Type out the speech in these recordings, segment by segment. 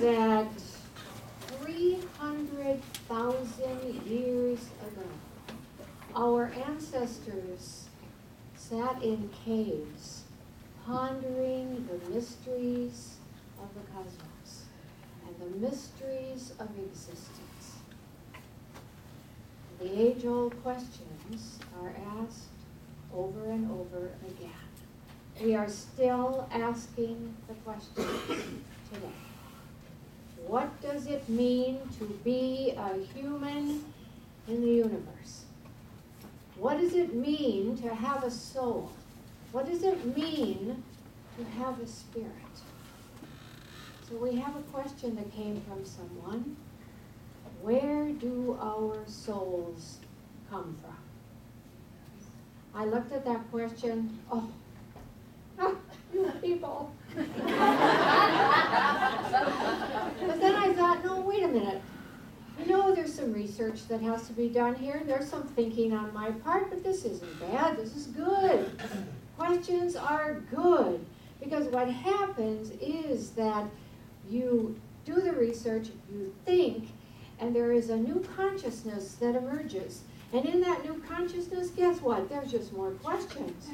that 300,000 years ago, our ancestors sat in caves pondering the mysteries of the cosmos and the mysteries of existence. The age-old questions are asked over and over again. We are still asking the questions today. What does it mean to be a human in the universe? What does it mean to have a soul? What does it mean to have a spirit? So we have a question that came from someone. Where do our souls come from? I looked at that question, you people. But then I thought, no, wait a minute. There's some research that has to be done here, and there's some thinking on my part, but this isn't bad, this is good. Questions are good, because what happens is that you do the research, you think, and there is a new consciousness that emerges. And in that new consciousness, guess what? There's just more questions.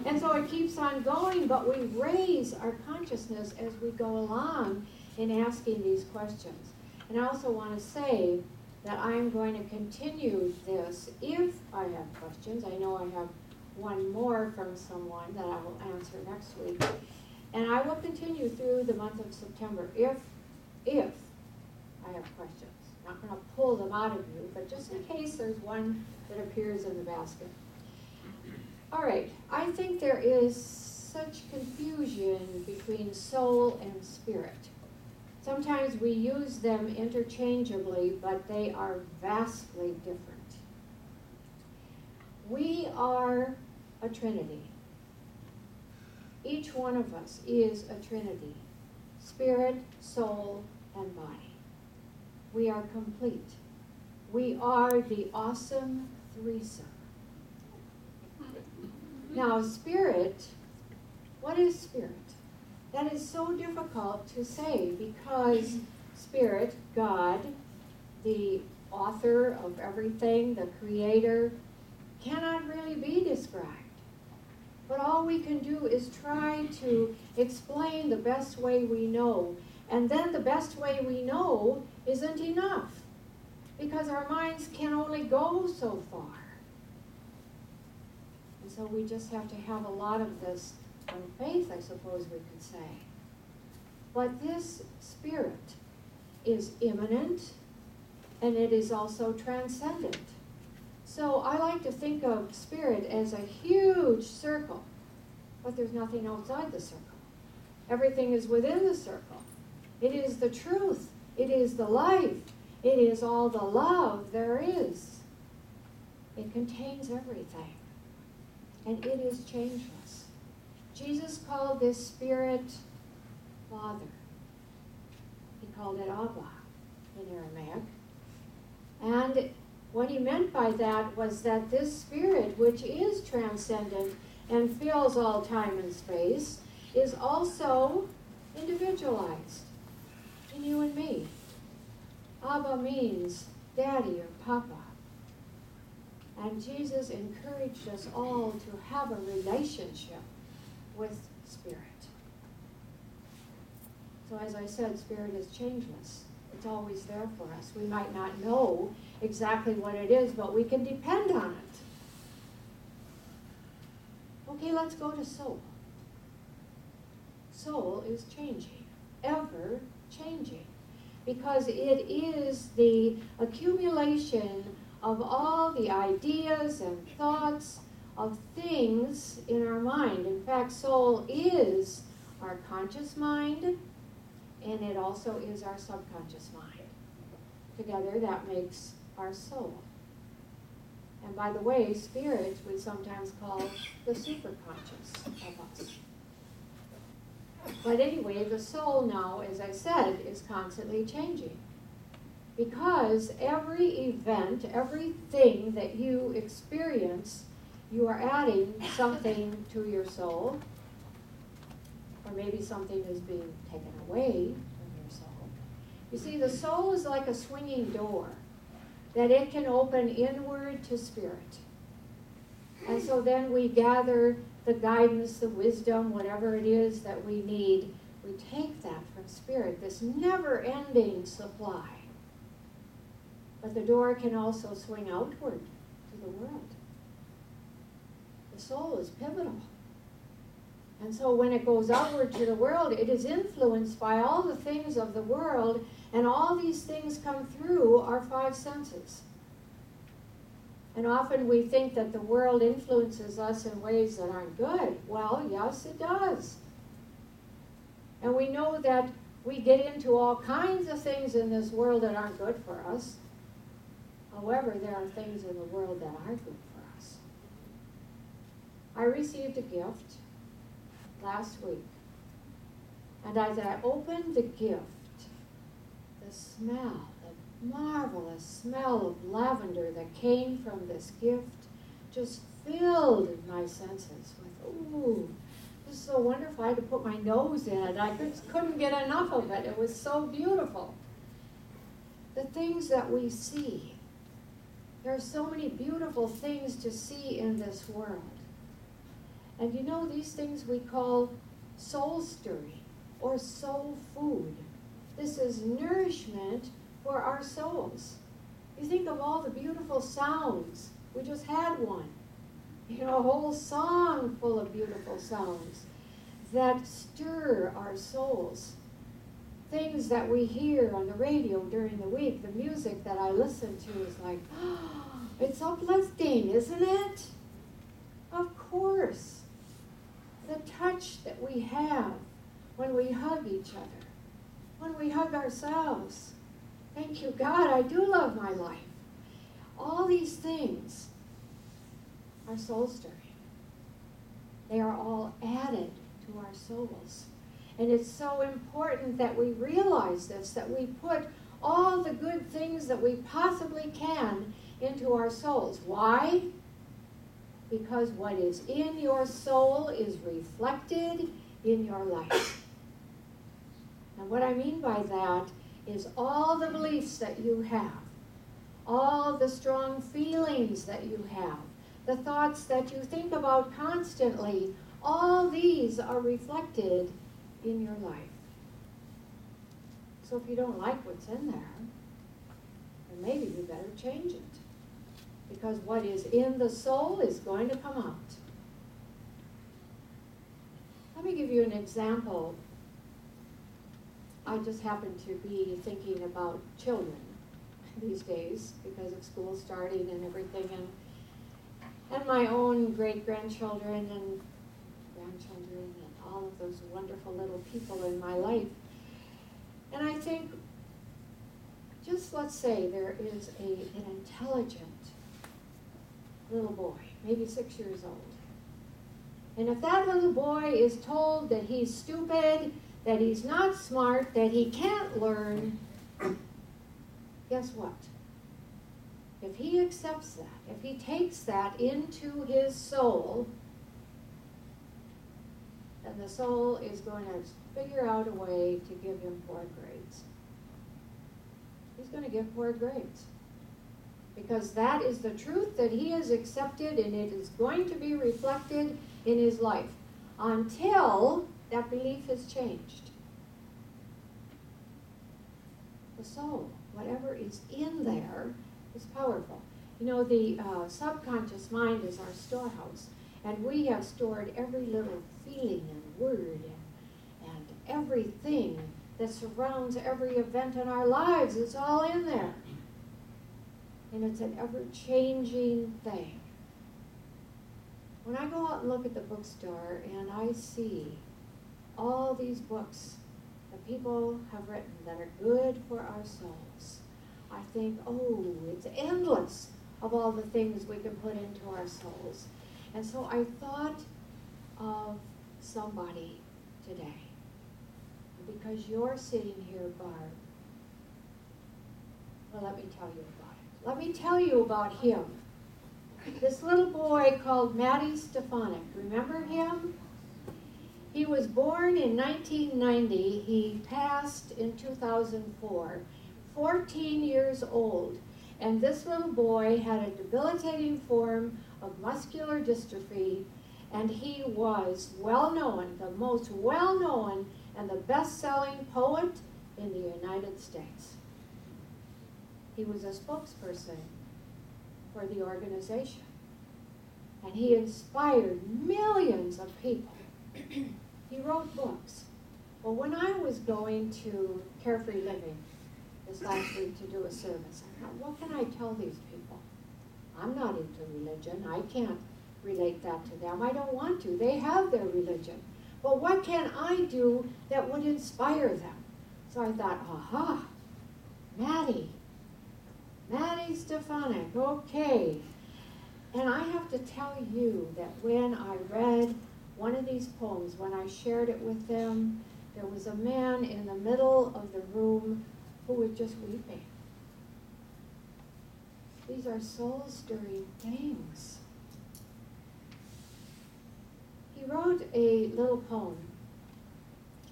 And so it keeps on going, but we raise our consciousness as we go along in asking these questions. And I also want to say that I'm going to continue this if I have questions. I know I have one more from someone that I will answer next week. And I will continue through the month of September if I have questions. I'm not going to pull them out of you, but just in case there's one that appears in the basket. All right, I think there is such confusion between soul and spirit. Sometimes we use them interchangeably, but they are vastly different. We are a trinity. Each one of us is a trinity: spirit, soul, and body. We are complete. We are the awesome threesome. Now, spirit, what is spirit? That is so difficult to say because spirit, God, the author of everything, the creator, cannot really be described. But all we can do is try to explain the best way we know. And then the best way we know isn't enough, because our minds can only go so far. And so we just have to have a lot of this on faith, I suppose we could say. But this spirit is immanent, and it is also transcendent. So I like to think of spirit as a huge circle, but there's nothing outside the circle. Everything is within the circle. It is the truth. It is the life. It is all the love there is. It contains everything. And it is changeless. Jesus called this spirit Father. He called it Abba in Aramaic. And what he meant by that was that this spirit, which is transcendent and fills all time and space, is also individualized in you and me. Abba means daddy or papa. And Jesus encouraged us all to have a relationship with spirit. So as I said, spirit is changeless. It's always there for us. We might not know exactly what it is, but we can depend on it. Okay, let's go to soul. Soul is changing, ever changing, because it is the accumulation of all the ideas and thoughts of things in our mind. In fact, soul is our conscious mind, and it also is our subconscious mind. Together, that makes our soul. And by the way, spirit we sometimes call the superconscious of us. But anyway, the soul now, as I said, is constantly changing. Because every event, everything that you experience, you are adding something to your soul, or maybe something is being taken away from your soul. You see, the soul is like a swinging door that it can open inward to spirit. And so then we gather the guidance, the wisdom, whatever it is that we need. We take that from spirit, this never-ending supply. But the door can also swing outward to the world. The soul is pivotal. And so when it goes outward to the world, it is influenced by all the things of the world, and all these things come through our five senses. And often we think that the world influences us in ways that aren't good. Well, yes, it does. And we know that we get into all kinds of things in this world that aren't good for us. However, there are things in the world that are good for us. I received a gift last week. And as I opened the gift, the smell, the marvelous smell of lavender that came from this gift just filled my senses with, ooh, this is so wonderful. I had to put my nose in it. I couldn't get enough of it. It was so beautiful. The things that we see. There are so many beautiful things to see in this world. And you know, these things we call soul stirring or soul food. This is nourishment for our souls. You think of all the beautiful sounds. We just had one. You know, a whole song full of beautiful sounds that stir our souls. Things that we hear on the radio during the week, the music that I listen to is like, oh, it's uplifting, isn't it? Of course. The touch that we have when we hug each other, when we hug ourselves. Thank you, God, I do love my life. All these things are soul stirring. They are all added to our souls. And it's so important that we realize this, that we put all the good things that we possibly can into our souls. Why? Because what is in your soul is reflected in your life. And what I mean by that is all the beliefs that you have, all the strong feelings that you have, the thoughts that you think about constantly, all these are reflected in your life. So if you don't like what's in there, then maybe you better change it. Because what is in the soul is going to come out. Let me give you an example. I just happen to be thinking about children these days because of school starting and everything, and my own great-grandchildren and grandchildren and all of those wonderful little people in my life. And I think, just let's say there is an intelligent little boy, maybe 6 years old. And if that little boy is told that he's stupid, that he's not smart, that he can't learn, guess what? If he accepts that, if he takes that into his soul, then the soul is going to figure out a way to give him poor grades. He's going to give poor grades. Because that is the truth that he has accepted, and it is going to be reflected in his life until that belief is changed. The soul, whatever is in there, is powerful. You know, the subconscious mind is our storehouse, and we have stored every little feeling and word and everything that surrounds every event in our lives. It's all in there. And it's an ever-changing thing. When I go out and look at the bookstore and I see all these books that people have written that are good for our souls, I think, oh, it's endless of all the things we can put into our souls. And so I thought of somebody today. Because you're sitting here, Barb, well, let me tell you about it. Let me tell you about him. This little boy called Maddie Stefanik. Remember him? He was born in 1990. He passed in 2004, 14 years old. And this little boy had a debilitating form of muscular dystrophy, and he was well-known, the most well-known and the best-selling poet in the United States. He was a spokesperson for the organization, and he inspired millions of people. He wrote books. Well, when I was going to Carefree Living this last week to do a service, I thought, what can I tell these people? I'm not into religion. I can't relate that to them. I don't want to. They have their religion. But what can I do that would inspire them? So I thought, aha, Maddie Stefanik, okay. And I have to tell you that when I read one of these poems, when I shared it with them, there was a man in the middle of the room who was just weeping. These are soul-stirring things. He wrote a little poem,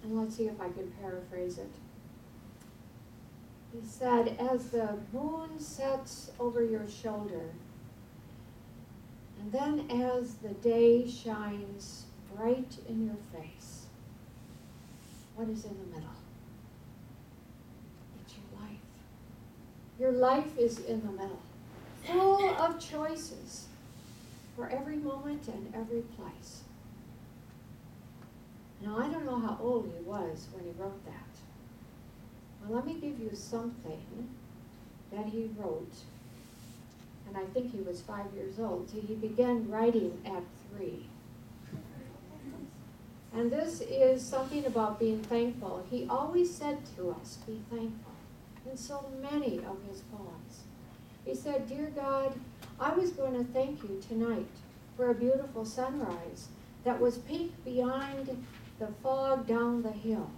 and let's see if I can paraphrase it. He said, as the moon sets over your shoulder, and then as the day shines bright in your face, what is in the middle? It's your life. Your life is in the middle, full of choices for every moment and every place. Now, I don't know how old he was when he wrote that. Well, let me give you something that he wrote, and I think he was 5 years old. So he began writing at 3. And this is something about being thankful. He always said to us, be thankful, in so many of his poems. He said, dear God, I was going to thank you tonight for a beautiful sunrise that was pink behind the fog down the hill.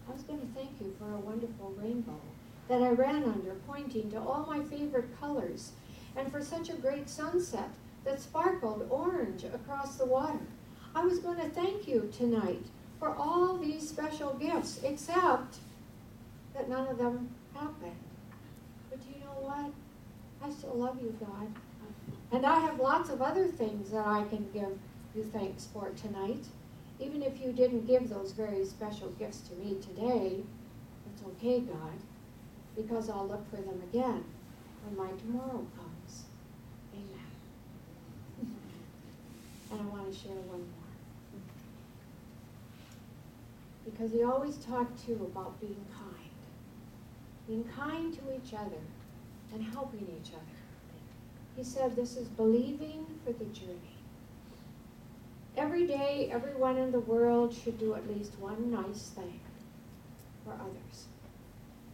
I was going to thank you for a wonderful rainbow that I ran under, pointing to all my favorite colors, and for such a great sunset that sparkled orange across the water. I was going to thank you tonight for all these special gifts, except that none of them happened. But you know what? I still love you, God. And I have lots of other things that I can give you thanks for tonight. Even if you didn't give those very special gifts to me today, it's okay, God, because I'll look for them again when my tomorrow comes. Amen. And I want to share one more. Because he always talked, too, about being kind. Being kind to each other and helping each other. He said this is believing for the journey. Every day, everyone in the world should do at least one nice thing for others.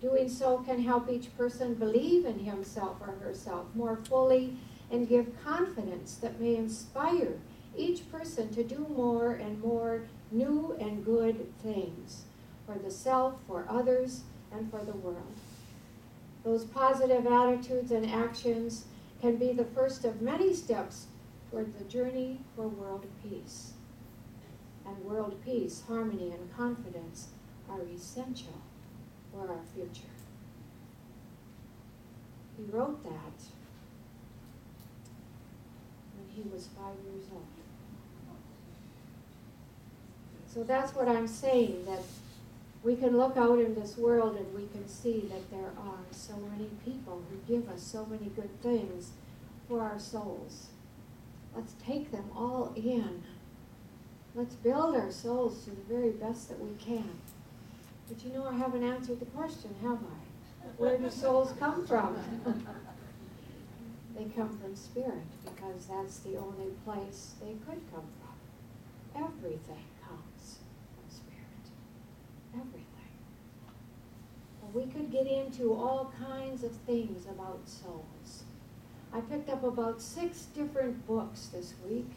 Doing so can help each person believe in himself or herself more fully and give confidence that may inspire each person to do more and more new and good things for the self, for others, and for the world. Those positive attitudes and actions can be the first of many steps toward the journey for world peace. And world peace, harmony, and confidence are essential for our future. He wrote that when he was 5 years old. So that's what I'm saying, that we can look out in this world and we can see that there are so many people who give us so many good things for our souls. Let's take them all in. Let's build our souls to the very best that we can. But you know, I haven't answered the question, have I? Where do souls come from? They come from spirit, because that's the only place they could come from. Everything comes from spirit. Everything. Well, we could get into all kinds of things about souls. I picked up about 6 different books this week.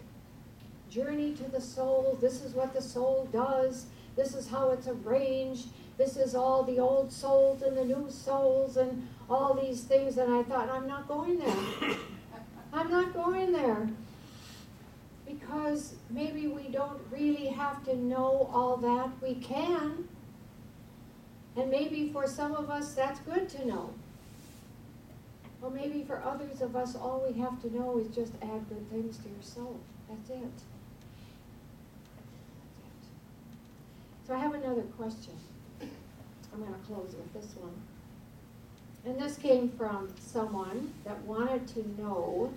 Journey to the Soul, this is what the soul does, this is how it's arranged, this is all the old souls and the new souls and all these things, and I thought, I'm not going there. I'm not going there. because maybe we don't really have to know all that. We can. And maybe for some of us that's good to know. Or maybe for others of us all we have to know is just add good things to your soul. That's it. So I have another question. I'm going to close with this one. And this came from someone that wanted to know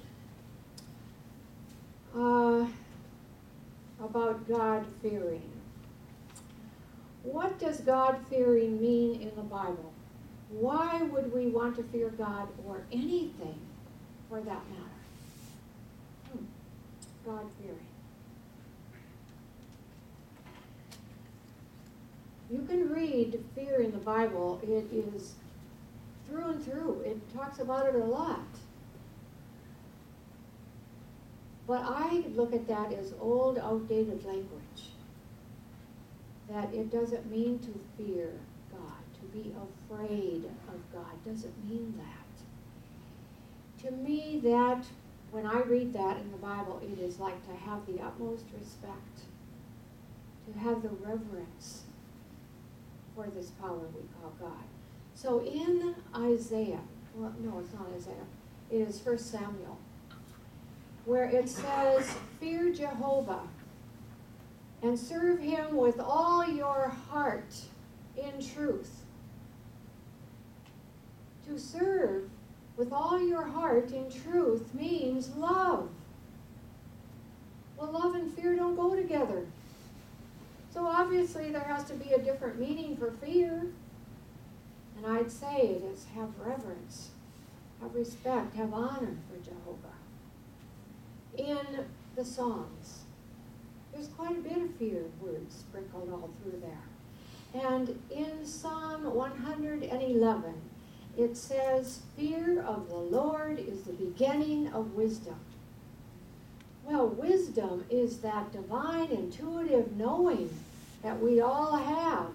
about God-fearing. What does God-fearing mean in the Bible? Why would we want to fear God or anything for that matter? God-fearing. You can read fear in the Bible. It is through and through. It talks about it a lot. But I look at that as old, outdated language. That it doesn't mean to fear God, to be afraid of God, doesn't mean that. To me, that, when I read that in the Bible, it is like to have the utmost respect, to have the reverence for this power we call God. So in Isaiah, well, no, it's not Isaiah, it is 1 Samuel, where it says, fear Jehovah and serve him with all your heart in truth. To serve with all your heart in truth means love. Well, love and fear don't go together. So obviously there has to be a different meaning for fear. And I'd say it is have reverence, have respect, have honor for Jehovah. In the Psalms, there's quite a bit of fear words sprinkled all through there. And in Psalm 111, it says, fear of the Lord is the beginning of wisdom. Well, wisdom is that divine, intuitive knowing that we all have.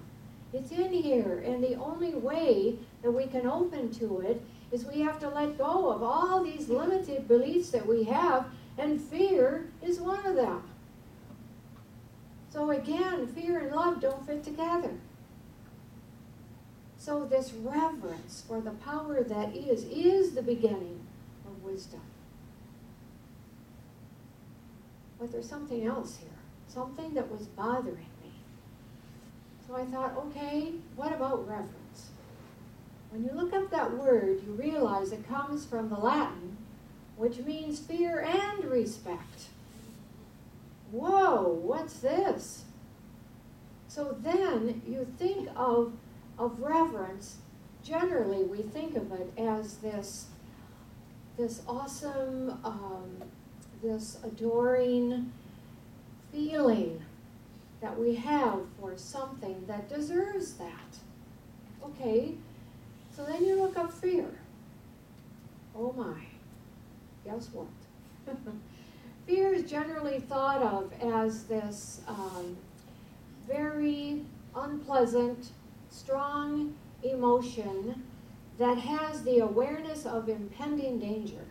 It's in here, and the only way that we can open to it is we have to let go of all these limited beliefs that we have, and fear is one of them. So again, fear and love don't fit together. So this reverence for the power that is the beginning of wisdom. But there's something else here, something that was bothering me. So I thought, okay, what about reverence? When you look up that word, you realize it comes from the Latin, which means fear and respect. Whoa, what's this? So then you think of reverence. Generally, we think of it as this awesome, this adoring feeling that we have for something that deserves that. Okay, so then you look up fear. Oh my, guess what? Fear is generally thought of as this very unpleasant, strong emotion that has the awareness of impending danger.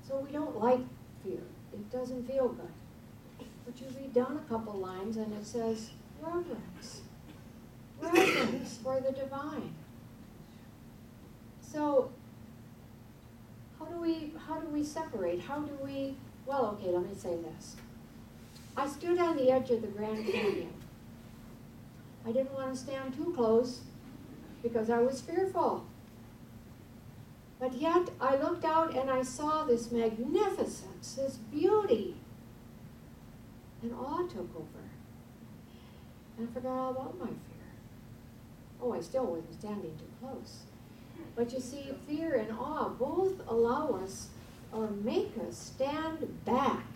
So we don't like fear. It doesn't feel good. But you read down a couple lines and it says reverence. Reverence for the divine. So how do we separate? How do we, well, okay, let me say this. I stood on the edge of the Grand Canyon. I didn't want to stand too close because I was fearful. But yet I looked out and I saw this magnificence, this beauty. And awe took over. And I forgot all about my fear. Oh, I still wasn't standing too close. But you see, fear and awe both allow us or make us stand back.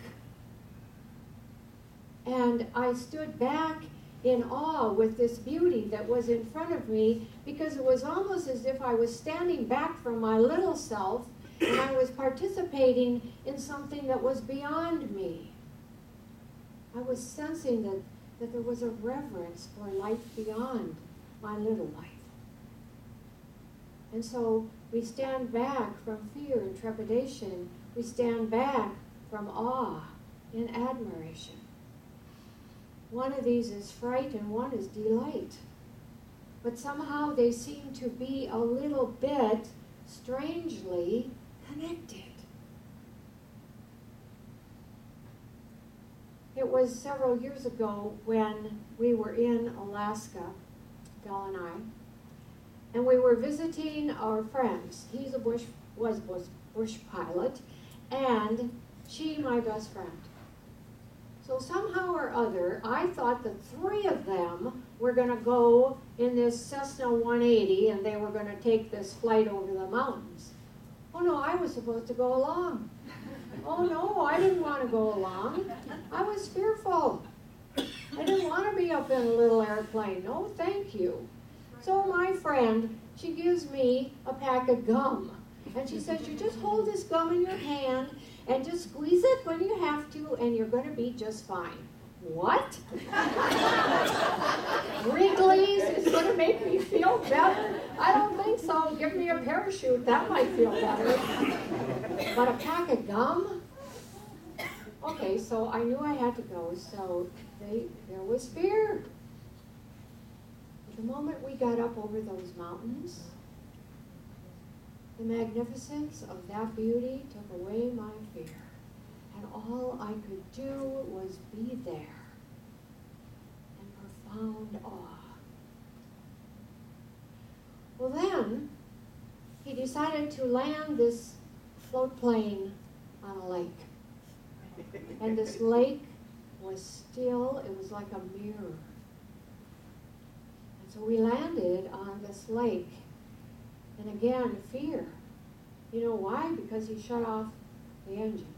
And I stood back in awe with this beauty that was in front of me, because it was almost as if I was standing back from my little self and I was participating in something that was beyond me. I was sensing that there was a reverence for life beyond my little life. And so we stand back from fear and trepidation. We stand back from awe in admiration. One of these is fright and one is delight. But somehow they seem to be a little bit strangely connected. It was several years ago when we were in Alaska, Del and I, and we were visiting our friends. He's a bush pilot, and she my best friend. So somehow or other, I thought the three of them were going to go in this Cessna 180 and they were going to take this flight over the mountains. Oh no, I was supposed to go along. Oh no, I didn't want to go along. I was fearful. I didn't want to be up in a little airplane. No, thank you. So my friend, she gives me a pack of gum. And she says, you just hold this gum in your hand and just squeeze it when you have to, and you're going to be just fine. What? Wrigley's is going to make me feel better? I don't think so. Give me a parachute. That might feel better. But a pack of gum? Okay, so I knew I had to go, so there was fear. But the moment we got up over those mountains, the magnificence of that beauty took away my fear. And all I could do was be there in profound awe. Well then, he decided to land this float plane on a lake. And this lake was still, it was like a mirror. And so we landed on this lake. And again, fear. You know why? Because he shut off the engine.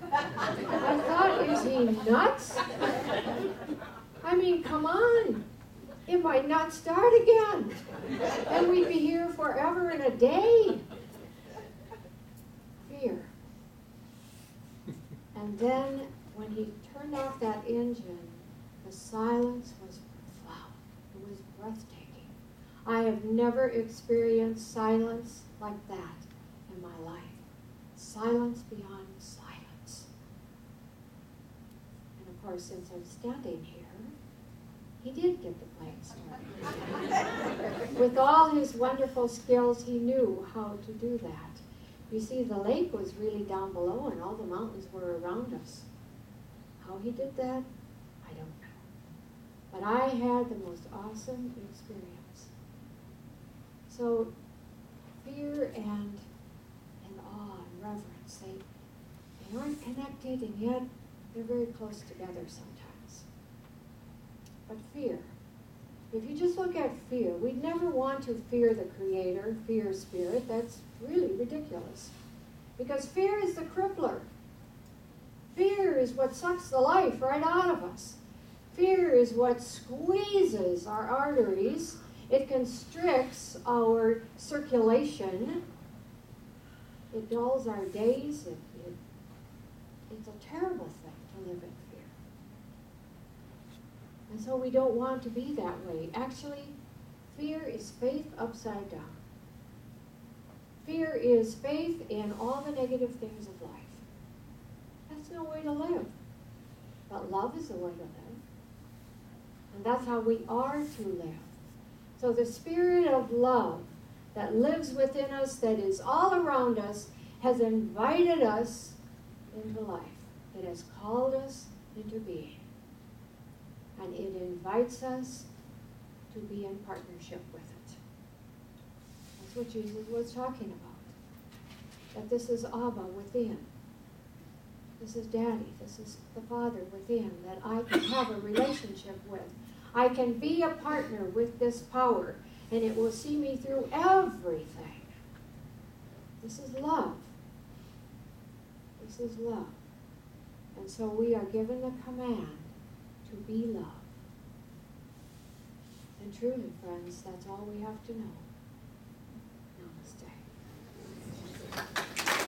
I thought, is he nuts? I mean, come on. It might not start again. And we'd be here forever and a day. Fear. And then when he turned off that engine, the silence was profound. It was breathtaking. I have never experienced silence like that in my life. Silence beyond silence. And of course, since I'm standing here, he did get the plane started. With all his wonderful skills, he knew how to do that. You see, the lake was really down below and all the mountains were around us. How he did that, I don't know. But I had the most awesome experience. So fear and awe and reverence, they aren't connected, and yet they're very close together sometimes. But fear, if you just look at fear, we'd never want to fear the Creator, fear spirit. That's really ridiculous. Because fear is the crippler. Fear is what sucks the life right out of us. Fear is what squeezes our arteries. It constricts our circulation. It dulls our days. It's a terrible thing to live in fear. And so we don't want to be that way. Actually, fear is faith upside down. Fear is faith in all the negative things of life. That's no way to live. But love is the way to live. And that's how we are to live. So the spirit of love that lives within us, that is all around us, has invited us into life. It has called us into being. And it invites us to be in partnership with it. That's what Jesus was talking about. That this is Abba within. This is Daddy. This is the Father within that I can have a relationship with. I can be a partner with this power, and it will see me through everything. This is love. This is love. And so we are given the command to be love. And truly, friends, that's all we have to know. Namaste.